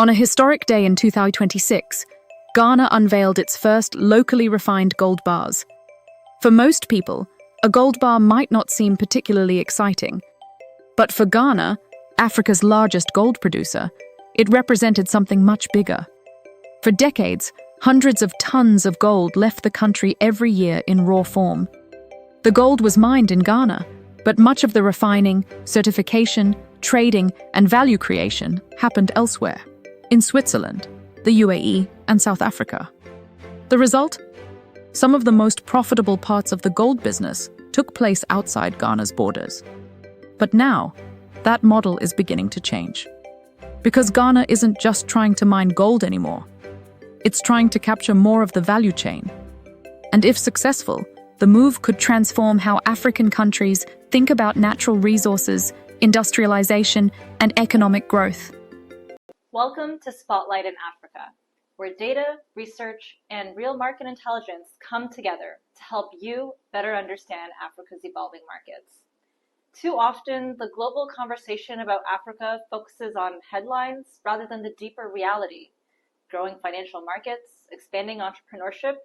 On a historic day in 2026, Ghana unveiled its first locally refined gold bars. For most people, a gold bar might not seem particularly exciting. But for Ghana, Africa's largest gold producer, it represented something much bigger. For decades, hundreds of tons of gold left the country every year in raw form. The gold was mined in Ghana, but much of the refining, certification, trading, and value creation happened elsewhere, in Switzerland, the UAE, and South Africa. The result? Some of the most profitable parts of the gold business took place outside Ghana's borders. But now, that model is beginning to change. Because Ghana isn't just trying to mine gold anymore. It's trying to capture more of the value chain. And if successful, the move could transform how African countries think about natural resources, industrialization, and economic growth. Welcome to Spotlight in Africa, where data, research, and real market intelligence come together to help you better understand Africa's evolving markets. Too often, the global conversation about Africa focuses on headlines rather than the deeper reality: growing financial markets, expanding entrepreneurship,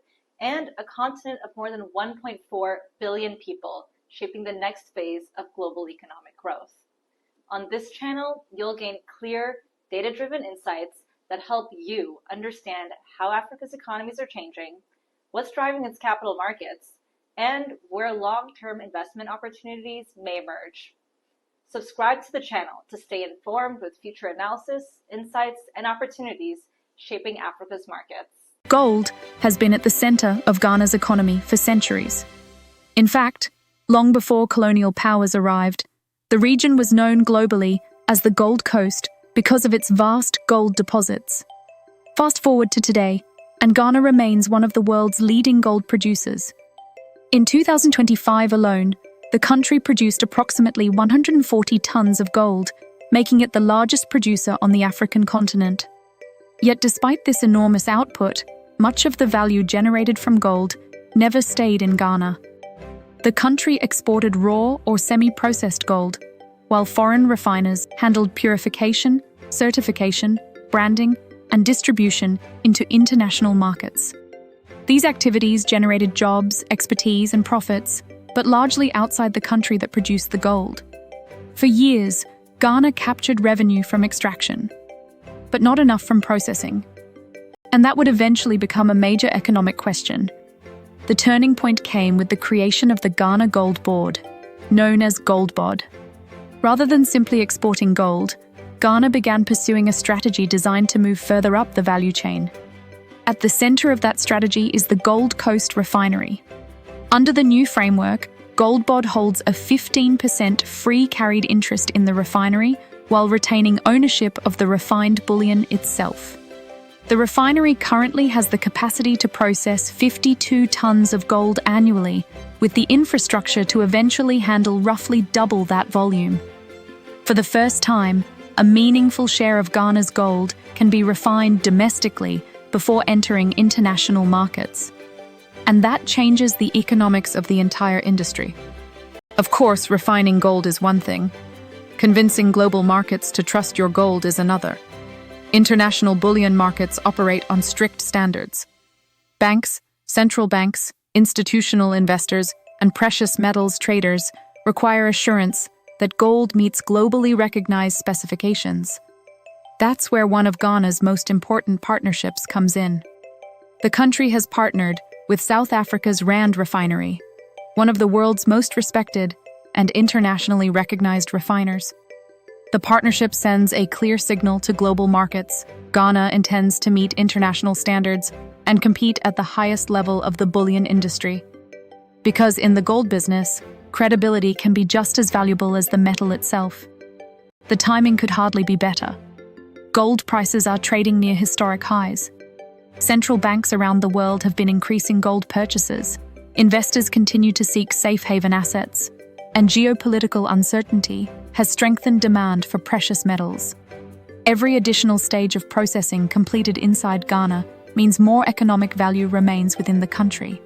and a continent of more than 1.4 billion people shaping the next phase of global economic growth. On this channel, you'll gain clear, data-driven insights that help you understand how Africa's economies are changing, what's driving its capital markets, and where long-term investment opportunities may emerge. Subscribe to the channel to stay informed with future analysis, insights, and opportunities shaping Africa's markets. Gold has been at the center of Ghana's economy for centuries. In fact, long before colonial powers arrived, the region was known globally as the Gold Coast because of its vast gold deposits. Fast forward to today, and Ghana remains one of the world's leading gold producers. In 2025 alone, the country produced approximately 140 tons of gold, making it the largest producer on the African continent. Yet despite this enormous output, much of the value generated from gold never stayed in Ghana. The country exported raw or semi-processed gold, while foreign refiners handled purification, certification, branding, and distribution into international markets. These activities generated jobs, expertise, and profits, but largely outside the country that produced the gold. For years, Ghana captured revenue from extraction, but not enough from processing. And that would eventually become a major economic question. The turning point came with the creation of the Ghana Gold Board, known as GoldBod. Rather than simply exporting gold, Ghana began pursuing a strategy designed to move further up the value chain. At the center of that strategy is the Gold Coast Refinery. Under the new framework, GoldBod holds a 15% free carried interest in the refinery while retaining ownership of the refined bullion itself. The refinery currently has the capacity to process 52 tons of gold annually, with the infrastructure to eventually handle roughly double that volume. For the first time, a meaningful share of Ghana's gold can be refined domestically before entering international markets. And that changes the economics of the entire industry. Of course, refining gold is one thing. Convincing global markets to trust your gold is another. International bullion markets operate on strict standards. Banks, central banks, institutional investors, and precious metals traders require assurance that gold meets globally recognized specifications. That's where one of Ghana's most important partnerships comes in. The country has partnered with South Africa's Rand Refinery, one of the world's most respected and internationally recognized refiners. The partnership sends a clear signal to global markets. Ghana intends to meet international standards and compete at the highest level of the bullion industry. Because in the gold business, credibility can be just as valuable as the metal itself. The timing could hardly be better. Gold prices are trading near historic highs. Central banks around the world have been increasing gold purchases. Investors continue to seek safe haven assets, and geopolitical uncertainty has strengthened demand for precious metals. Every additional stage of processing completed inside Ghana means more economic value remains within the country.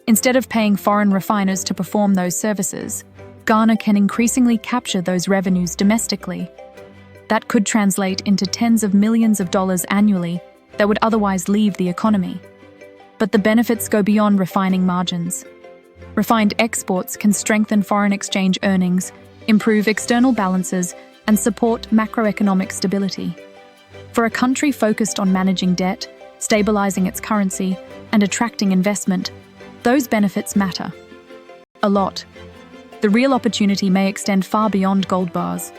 Instead of paying foreign refiners to perform those services, Ghana can increasingly capture those revenues domestically. That could translate into tens of millions of dollars annually that would otherwise leave the economy. But the benefits go beyond refining margins. Refined exports can strengthen foreign exchange earnings, improve external balances, and support macroeconomic stability. For a country focused on managing debt, stabilizing its currency, and attracting investment, those benefits matter. A lot. The real opportunity may extend far beyond gold bars.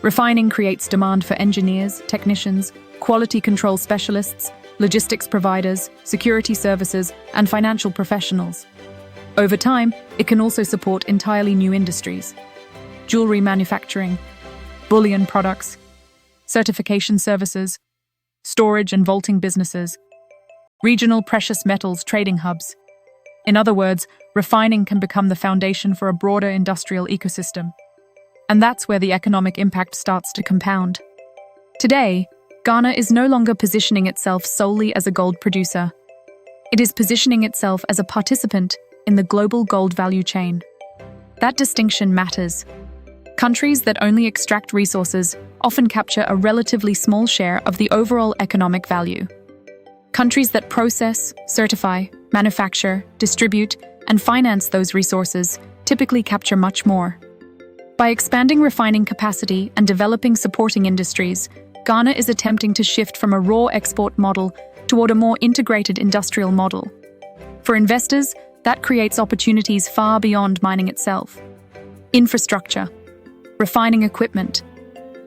Refining creates demand for engineers, technicians, quality control specialists, logistics providers, security services, and financial professionals. Over time, it can also support entirely new industries: jewelry manufacturing, bullion products, certification services, storage and vaulting businesses, regional precious metals trading hubs. In other words, refining can become the foundation for a broader industrial ecosystem. And that's where the economic impact starts to compound. Today, Ghana is no longer positioning itself solely as a gold producer. It is positioning itself as a participant in the global gold value chain. That distinction matters. Countries that only extract resources often capture a relatively small share of the overall economic value. Countries that process, certify, manufacture, distribute, and finance those resources typically capture much more. By expanding refining capacity and developing supporting industries, Ghana is attempting to shift from a raw export model toward a more integrated industrial model. For investors, that creates opportunities far beyond mining itself. Infrastructure, refining equipment,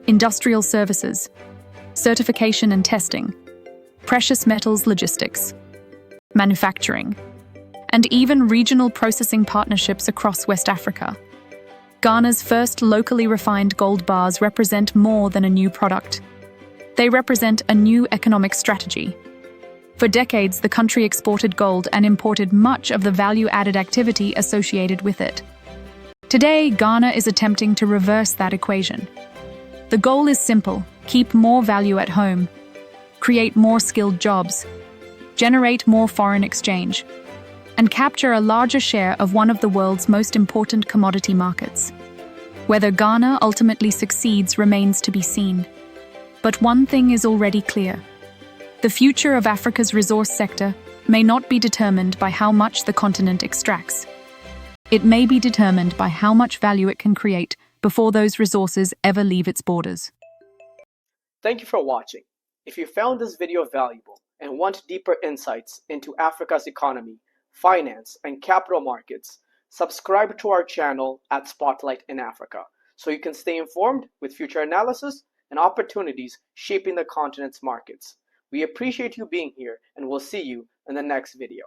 industrial services, certification and testing, precious metals logistics, manufacturing, and even regional processing partnerships across West Africa. Ghana's first locally refined gold bars represent more than a new product. They represent a new economic strategy. For decades, the country exported gold and imported much of the value-added activity associated with it. Today, Ghana is attempting to reverse that equation. The goal is simple: keep more value at home, create more skilled jobs, generate more foreign exchange, and capture a larger share of one of the world's most important commodity markets. Whether Ghana ultimately succeeds remains to be seen. But one thing is already clear. The future of Africa's resource sector may not be determined by how much the continent extracts. It may be determined by how much value it can create before those resources ever leave its borders. Thank you for watching. If you found this video valuable and want deeper insights into Africa's economy, finance, and capital markets, subscribe to our channel at Spotlight in Africa so you can stay informed with future analysis and opportunities shaping the continent's markets. We appreciate you being here, and we'll see you in the next video.